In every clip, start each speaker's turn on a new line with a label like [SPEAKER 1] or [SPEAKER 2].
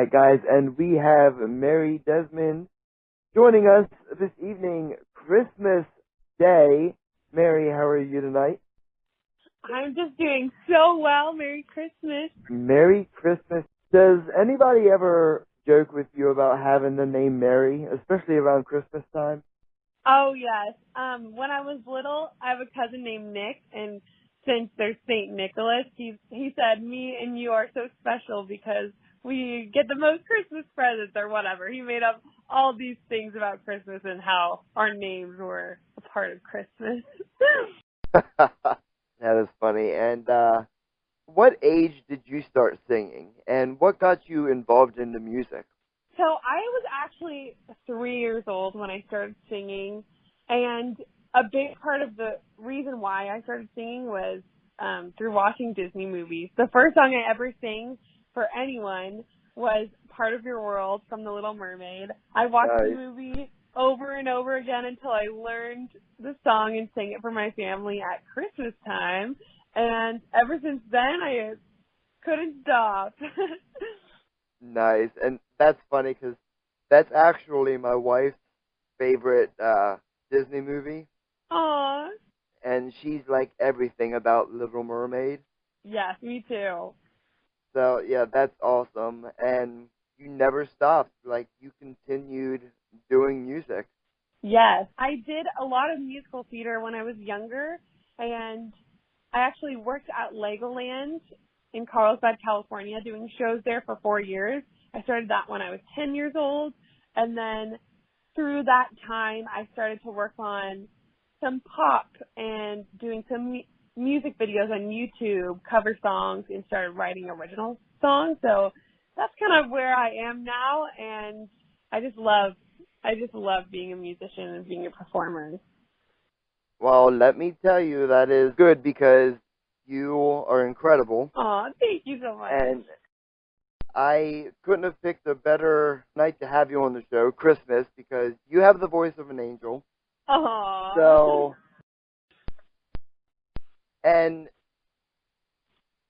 [SPEAKER 1] right, guys, and we have Mary Desmond joining us this evening, Christmas Day. Mary, how are you tonight?
[SPEAKER 2] I'm just doing so well. Merry Christmas.
[SPEAKER 1] Merry Christmas. Does anybody ever joke with you about having the name Mary, especially around Christmas time?
[SPEAKER 2] Oh, yes. When I was little, I have a cousin named Nick, and since there's St. Nicholas, he said, me and you are so special because we get the most Christmas presents or whatever. He made up all these things about Christmas and how our names were a part of Christmas.
[SPEAKER 1] That is funny. And what age did you start singing, and what got you involved in the music?
[SPEAKER 2] So I was actually 3 years old when I started singing, and a big part of the reason why I started singing was through watching Disney movies. The first song I ever sang for anyone was Part of Your World from The Little Mermaid. I watched the movie over and over again until I learned the song and sang it for my family at Christmas time, and ever since then I couldn't stop.
[SPEAKER 1] Nice. And that's funny because that's actually my wife's favorite Disney movie.
[SPEAKER 2] Aww.
[SPEAKER 1] And she's like everything about Little Mermaid.
[SPEAKER 2] Yes, me too.
[SPEAKER 1] So, yeah, that's awesome. And you never stopped. Like, you continued doing music.
[SPEAKER 2] Yes. I did a lot of musical theater when I was younger, and I actually worked at Legoland in Carlsbad, California, doing shows there for 4 years. I started that when I was 10 years old, and then through that time, I started to work on some pop and doing some music videos on YouTube, cover songs, and started writing original songs. So that's kind of where I am now, and I just love being a musician and being a performer.
[SPEAKER 1] Well, let me tell you, that is good because you are incredible.
[SPEAKER 2] Aw, thank you so much.
[SPEAKER 1] And I couldn't have picked a better night to have you on the show, Christmas, because you have the voice of an angel.
[SPEAKER 2] Aww.
[SPEAKER 1] So, and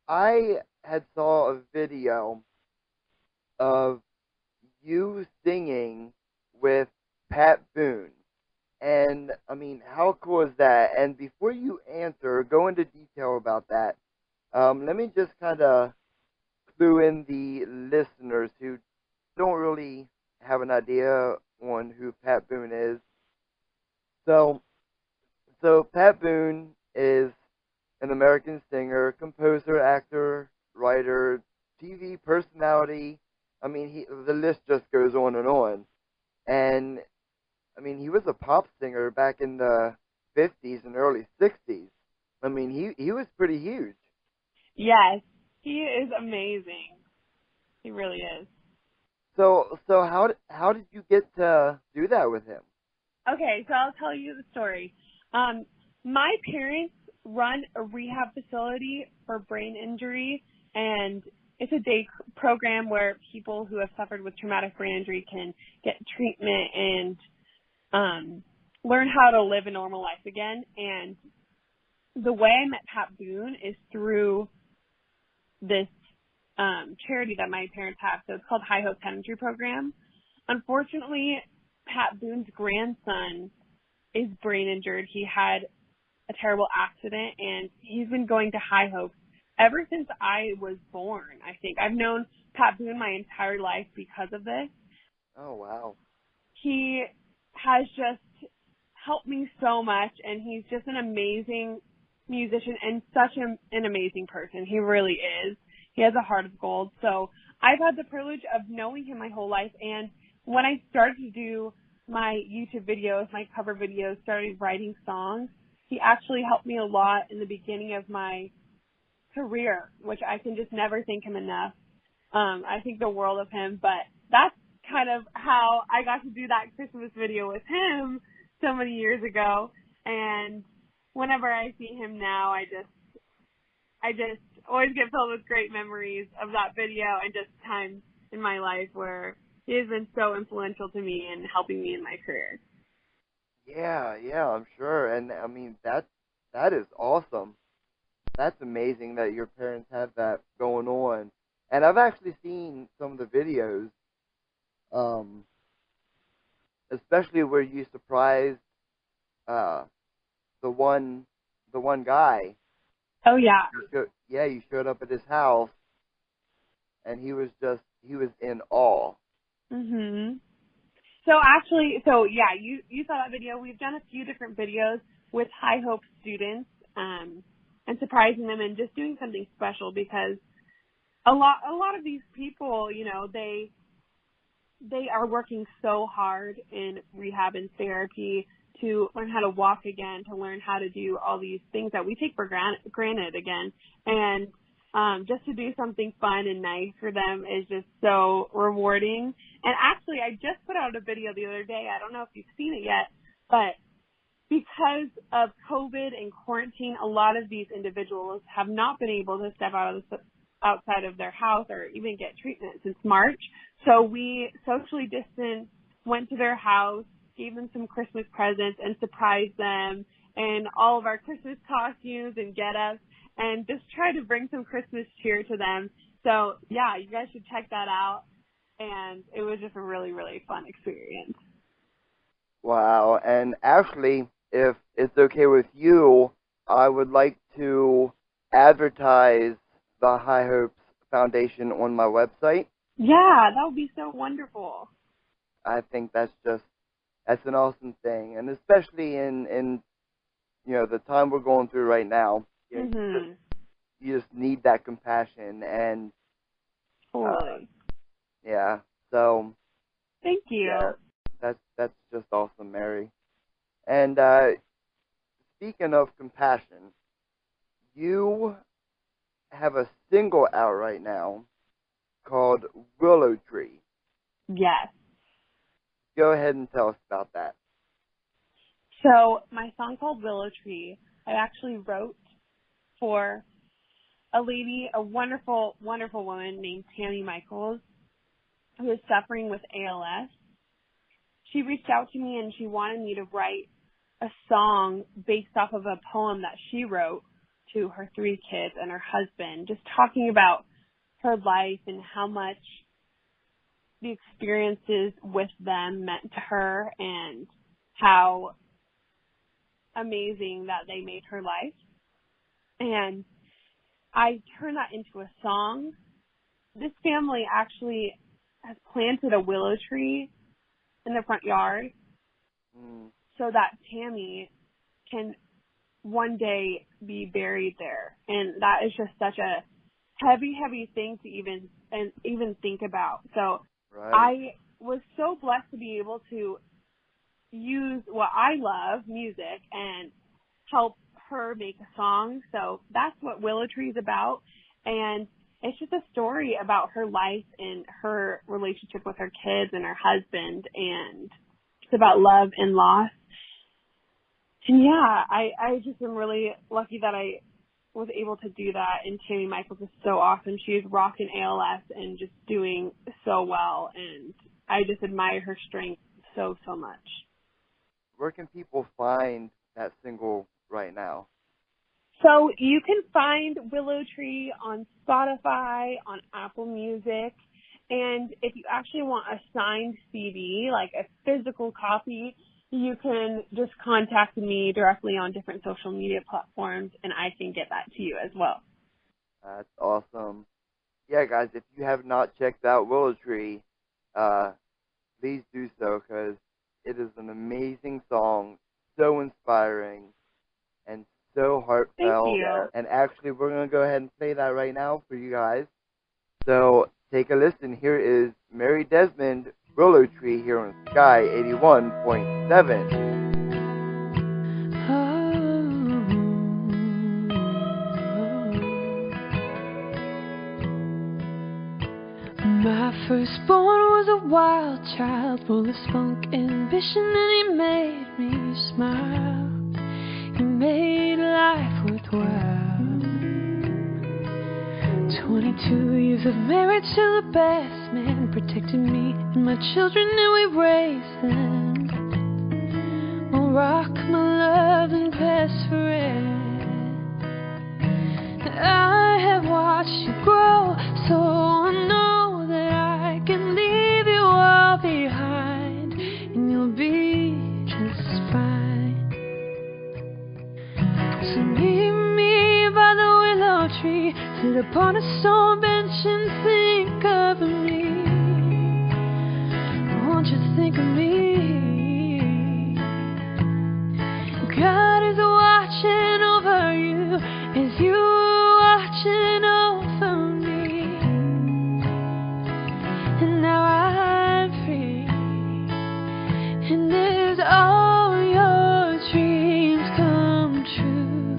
[SPEAKER 1] I had saw a video of you singing with Pat Boone. And, I mean, how cool is that? And before you answer, go into detail about that, let me just kind of clue in the listeners who don't really have an idea on who Pat Boone is. So Pat Boone is an American singer, composer, actor, writer, TV personality. I mean, the list just goes on and on. And I mean, he was a pop singer back in the 50s and early 60s. I mean, he was pretty huge.
[SPEAKER 2] Yes, he is amazing. He really is.
[SPEAKER 1] So how did you get to do that with him?
[SPEAKER 2] Okay, so I'll tell you the story. My parents run a rehab facility for brain injury, and it's a day program where people who have suffered with traumatic brain injury can get treatment and learn how to live a normal life again. And the way I met Pat Boone is through this charity that my parents have. So it's called High Hope Energy Program. Unfortunately, Pat Boone's grandson is brain injured. He had a terrible accident, and he's been going to High Hope ever since I was born, I think. I've known Pat Boone my entire life because of this.
[SPEAKER 1] Oh, wow.
[SPEAKER 2] He has just helped me so much, and he's just an amazing musician and such an amazing person. He really is. He has a heart of gold. So I've had the privilege of knowing him my whole life, and when I started to do my YouTube videos, my cover videos, started writing songs, he actually helped me a lot in the beginning of my career, which I can just never thank him enough. I think the world of him, but that's kind of how I got to do that Christmas video with him so many years ago. And whenever I see him now, I just always get filled with great memories of that video and just times in my life where he has been so influential to me in helping me in my career.
[SPEAKER 1] Yeah, I'm sure. And I mean, that is awesome. That's amazing that your parents have that going on. And I've actually seen some of the videos, um, especially where you surprised uh, the one the one guy.
[SPEAKER 2] Oh yeah.
[SPEAKER 1] Yeah, you showed up at his house, and he was in awe.
[SPEAKER 2] Mhm. So actually, yeah, you saw that video. We've done a few different videos with High Hope students, and surprising them and just doing something special because a lot of these people, they are working so hard in rehab and therapy to learn how to walk again, to learn how to do all these things that we take for granted again. And just to do something fun and nice for them is just so rewarding. And actually, I just put out a video the other day. I don't know if you've seen it yet, but because of COVID and quarantine, a lot of these individuals have not been able to step outside of their house or even get treatment since March. So we socially distanced, went to their house, gave them some Christmas presents, and surprised them in all of our Christmas costumes and get-ups, and just try to bring some Christmas cheer to them. So yeah, you guys should check that out. And it was just a really, really fun experience.
[SPEAKER 1] Wow. And actually, if it's okay with you, I would like to advertise the High Hopes Foundation on my website.
[SPEAKER 2] Yeah, that would be so wonderful.
[SPEAKER 1] I think that's an awesome thing, and especially in the time we're going through right now,
[SPEAKER 2] Mhm.
[SPEAKER 1] you just need that compassion and
[SPEAKER 2] Totally.
[SPEAKER 1] yeah. So
[SPEAKER 2] Thank you.
[SPEAKER 1] yeah, that's just awesome, Mary. And speaking of compassion, you have a single out right now called Willow Tree.
[SPEAKER 2] Yes.
[SPEAKER 1] Go ahead and tell us about that.
[SPEAKER 2] So my song called Willow Tree, I actually wrote for a lady, a wonderful, wonderful woman named Tammy Michaels, who is suffering with ALS. She reached out to me and she wanted me to write a song based off of a poem that she wrote to her 3 kids and her husband, just talking about her life and how much the experiences with them meant to her and how amazing that they made her life. And I turned that into a song. This family actually has planted a willow tree in the front yard so that Tammy can one day be buried there. And that is just such a heavy, heavy thing to even think about. So
[SPEAKER 1] Right.
[SPEAKER 2] I was so blessed to be able to use what I love, music, and help her make a song. So that's what Willow Tree is about. And it's just a story about her life and her relationship with her kids and her husband, and it's about love and loss. And yeah, I just am really lucky that I was able to do that. And Tammy Michaels is so awesome. She is rocking ALS and just doing so well. And I just admire her strength so, so much.
[SPEAKER 1] Where can people find that single right now?
[SPEAKER 2] So you can find Willow Tree on Spotify, on Apple Music, and if you actually want a signed CD, like a physical copy, you can just contact me directly on different social media platforms, and I can get that to you as well.
[SPEAKER 1] That's awesome. Yeah, guys, if you have not checked out Willow Tree, please do so, because it is an amazing song, so inspiring, and so heartfelt.
[SPEAKER 2] Thank you.
[SPEAKER 1] And actually, we're going to go ahead and play that right now for you guys. So take a listen. Here is Mary Desmond, Willow Tree, here on Sky 81.7.
[SPEAKER 3] My firstborn was a wild child, full of spunk and ambition, and he made me smile. He made life worthwhile. 22 years of marriage to the best man, protected me and my children, and we raised them. My rock, my love, and best friend. I have watched you grow, so I know that I can leave you all behind, and you'll be just fine. So meet me by the willow tree, sit upon a stone bench and think of me. Won't you think of me? God is watching over you as you are watching over me. And now I'm free, and there's all your dreams come true.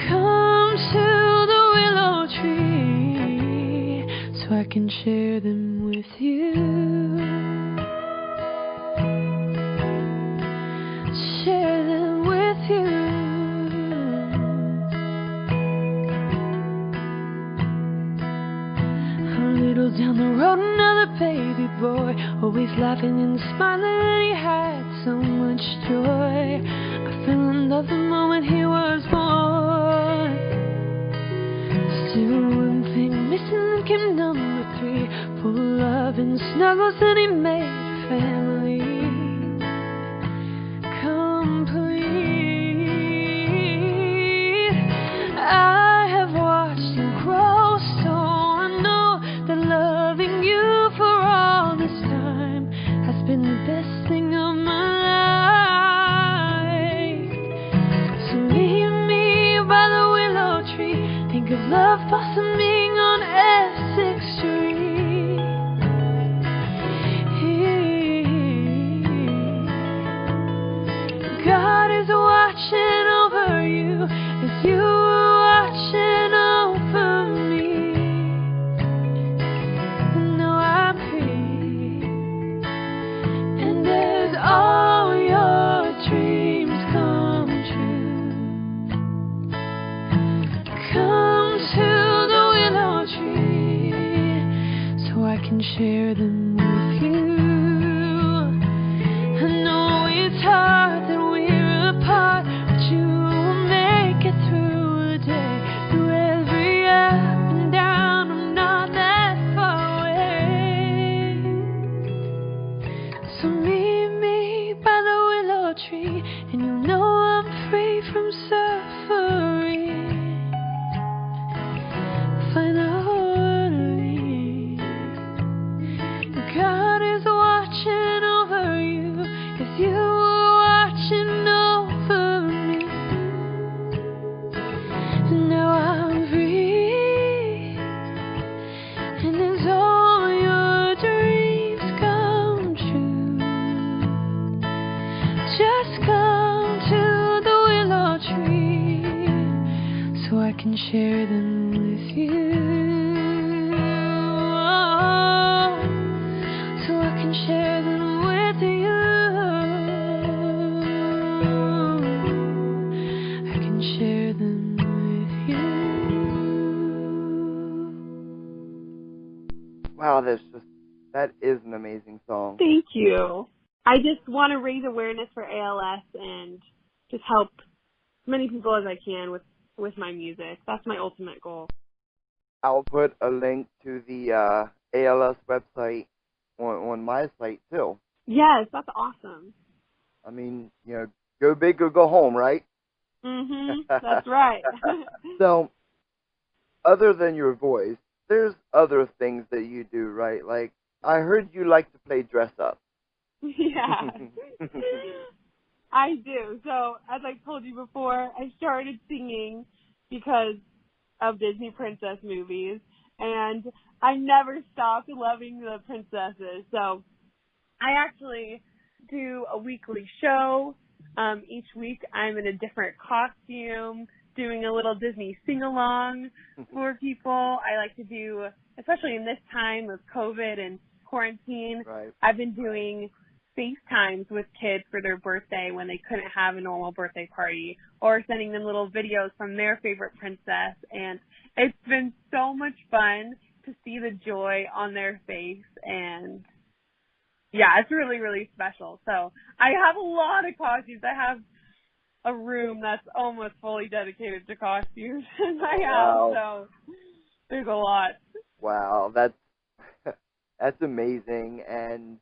[SPEAKER 3] Come to the willow tree so I can share them with you. Share them with you. A little down the road, another baby boy, always laughing and smiling, he had so much joy. I fell in love the moment he was born. Still one thing missing, then came number 3, full of love and snuggles, and he made a family complete. I have watched him grow, so I know that loving you for all this time has been the best thing of my life. So meet me by the willow tree, think of love blossoming on Essex Street. God is watching over you as you are watching over me. And now I'm free, and there's all your dreams come true. Come to the willow tree so I can share them with you. I know it's hard that we're apart, but you will make it through the day. Through every up and down, I'm not that far away. So meet me by the willow tree, and you'll know I'm free from suffering. Finally, God is watching over you as you are watching over me. And now I'm free, and as all your dreams come true, just come to the willow tree so I can share them with you. So I can share them with you. I can share them with you.
[SPEAKER 1] Wow, that is an amazing song.
[SPEAKER 2] Thank you. I just want to raise awareness for ALS and just help as many people as I can with my music. That's my ultimate goal.
[SPEAKER 1] I'll put a link to the ALS website on my site too.
[SPEAKER 2] Yes, that's awesome.
[SPEAKER 1] I mean, go big or go home, right?
[SPEAKER 2] That's right.
[SPEAKER 1] So, other than your voice, there's other things that you do, right? Like, I heard you like to play dress up.
[SPEAKER 2] Yeah. I do. So, as I told you before, I started singing because of Disney princess movies, and I never stopped loving the princesses. So, I actually do a weekly show. Each week I'm in a different costume, doing a little Disney sing-along for people. I like to do, especially in this time of COVID and quarantine,
[SPEAKER 1] Right.
[SPEAKER 2] I've been doing FaceTimes with kids for their birthday when they couldn't have a normal birthday party, or sending them little videos from their favorite princess. And it's been so much fun to see the joy on their face, and yeah, it's really, really special. So I have a lot of costumes. I have a room that's almost fully dedicated to costumes in my house,
[SPEAKER 1] Wow.
[SPEAKER 2] so there's a lot.
[SPEAKER 1] Wow, that's that's amazing. And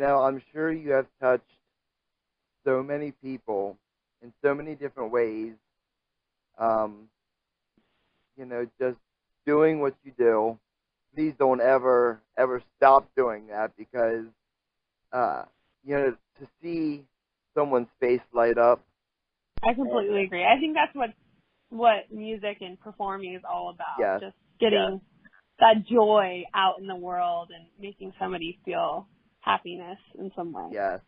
[SPEAKER 1] I'm sure you have touched so many people in so many different ways. Um, just doing what you do. Please don't ever stop doing that because uh, to see someone's face light up.
[SPEAKER 2] I
[SPEAKER 1] And
[SPEAKER 2] completely agree. I think that's what music and performing is all about.
[SPEAKER 1] yes,
[SPEAKER 2] Just
[SPEAKER 1] yes,
[SPEAKER 2] getting that joy out in the world and making somebody feel happiness in some way.
[SPEAKER 1] yes.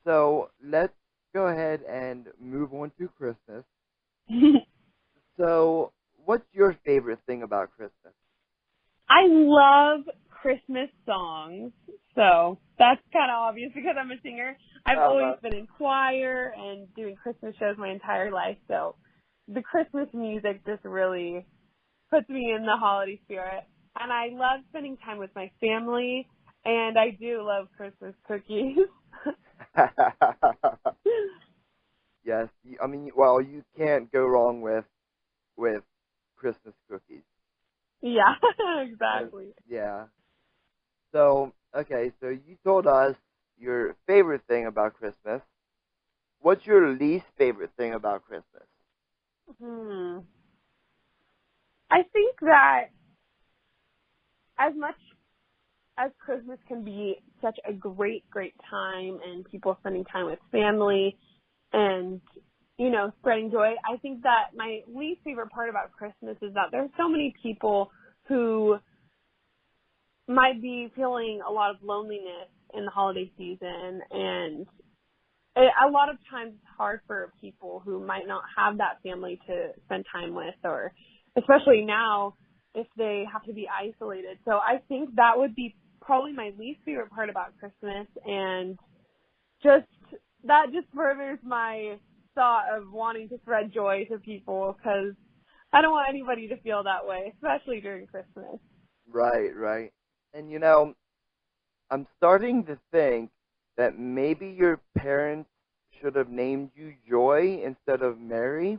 [SPEAKER 1] So let's go ahead and move on to Christmas. So, what's your favorite thing about Christmas?
[SPEAKER 2] I love Christmas songs, so that's kind of obvious because I'm a singer. I've always
[SPEAKER 1] Uh-huh.
[SPEAKER 2] been in choir and doing Christmas shows my entire life, so the Christmas music just really puts me in the holiday spirit. And I love spending time with my family, and I do love Christmas cookies.
[SPEAKER 1] Yes, I mean, well, you can't go wrong with Christmas cookies.
[SPEAKER 2] Yeah,
[SPEAKER 1] Uh,
[SPEAKER 2] exactly.
[SPEAKER 1] yeah. So, okay, so you told us your favorite thing about Christmas. What's your least favorite thing about Christmas?
[SPEAKER 2] Hmm. I think that as much as Christmas can be such a great, great time and people spending time with family and, spreading joy, I think that my least favorite part about Christmas is that there's so many people who might be feeling a lot of loneliness in the holiday season, and a lot of times it's hard for people who might not have that family to spend time with, or especially now if they have to be isolated. So I think that would be probably my least favorite part about Christmas, and just that just furthers my thought of wanting to spread joy to people because I don't want anybody to feel that way, especially during Christmas.
[SPEAKER 1] Right, right. And I'm starting to think that maybe your parents should have named you Joy instead of Mary.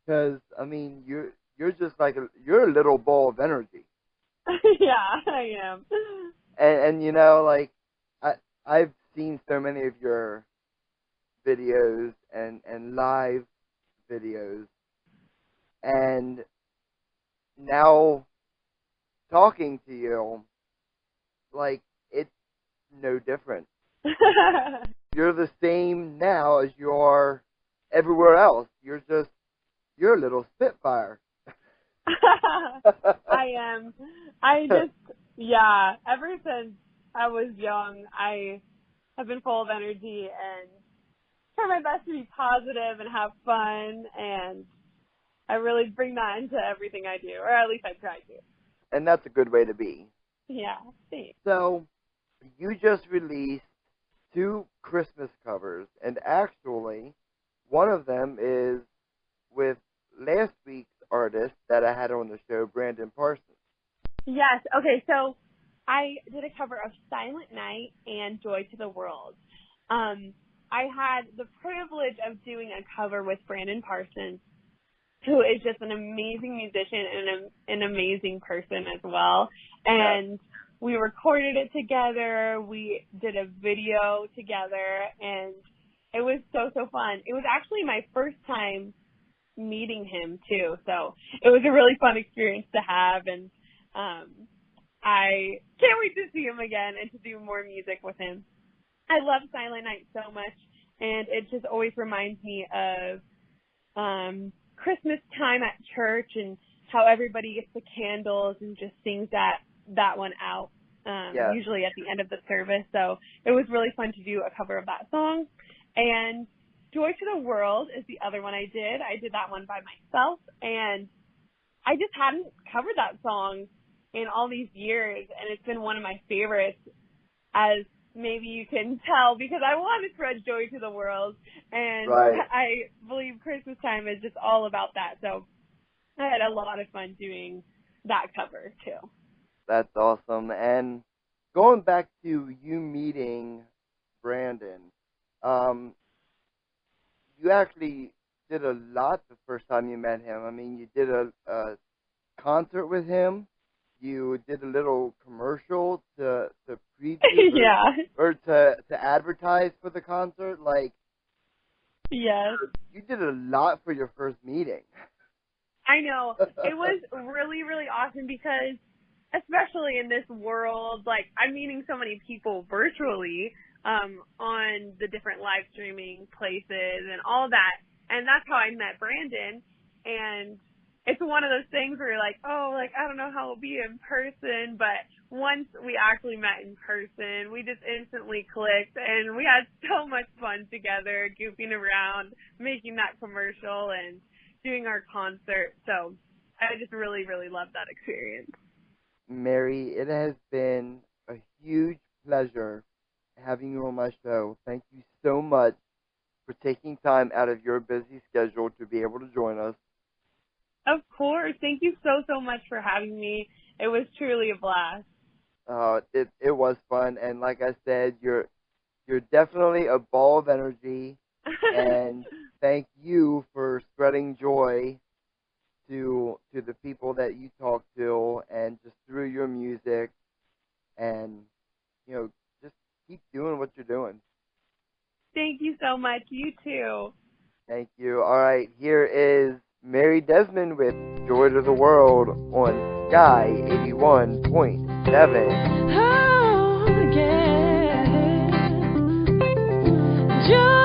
[SPEAKER 1] Because I mean, you're just like you're a little ball of energy,
[SPEAKER 2] Yeah, I am.
[SPEAKER 1] and like I I've seen so many of your videos and live videos, and now talking to you, like it's no different. You're the same now as you are everywhere else. You're a little spitfire.
[SPEAKER 2] I am. I just, yeah, ever since I was young, I have been full of energy and try my best to be positive and have fun, and I really bring that into everything I do, or at least I try to.
[SPEAKER 1] And that's a good way to be.
[SPEAKER 2] Yeah, thanks.
[SPEAKER 1] So, you just released two Christmas covers, and actually, one of them is with last week's artist that I had on the show, Brandon Parsons.
[SPEAKER 2] Yes, okay, so I did a cover of Silent Night and Joy to the World. I had the privilege of doing a cover with Brandon Parsons, who is just an amazing musician and an amazing person as well.
[SPEAKER 1] Yeah.
[SPEAKER 2] And we recorded it together. We did a video together, and it was so, so fun. It was actually my first time meeting him, too. So it was a really fun experience to have, and I can't wait to see him again and to do more music with him. I love Silent Night so much, and it just always reminds me of Christmas time at church and how everybody gets the candles and just sings that one out,
[SPEAKER 1] Yeah.
[SPEAKER 2] usually at the end of the service. So it was really fun to do a cover of that song. And Joy to the World is the other one I did. I did that one by myself, and I just hadn't covered that song in all these years, and it's been one of my favorites, as maybe you can tell, because I want to spread joy to the world, and
[SPEAKER 1] Right.
[SPEAKER 2] I believe Christmas time is just all about that. So I had a lot of fun doing that cover too.
[SPEAKER 1] That's awesome. And going back to you meeting Brandon, Um, you actually did a lot the first time you met him. I mean, you did a concert with him. You did a little commercial to preview
[SPEAKER 2] Yeah.
[SPEAKER 1] or to advertise for the concert. Like,
[SPEAKER 2] Yes.
[SPEAKER 1] you did a lot for your first meeting.
[SPEAKER 2] I know. It was really, really awesome because, especially in this world, like, I'm meeting so many people virtually on the different live streaming places and all that. And that's how I met Brandon. And it's one of those things where you're like, oh, like, I don't know how it'll be in person. But once we actually met in person, we just instantly clicked. And we had so much fun together, goofing around, making that commercial, and doing our concert. So I just really, really loved that experience.
[SPEAKER 1] Mary, it has been a huge pleasure having you on my show. Thank you so much for taking time out of your busy schedule to be able to join us.
[SPEAKER 2] Of course. Thank you so, so much for having me. It was truly a blast.
[SPEAKER 1] It was fun, and like I said, you're definitely a ball of energy, and thank you for spreading joy to the people that you talk to, and just through your music, and just keep doing what you're doing.
[SPEAKER 2] Thank you so much. You too.
[SPEAKER 1] Thank you. All right, here is Mary Desmond with Joy to the World on Sky 81.7.
[SPEAKER 3] Oh, yeah. Joy.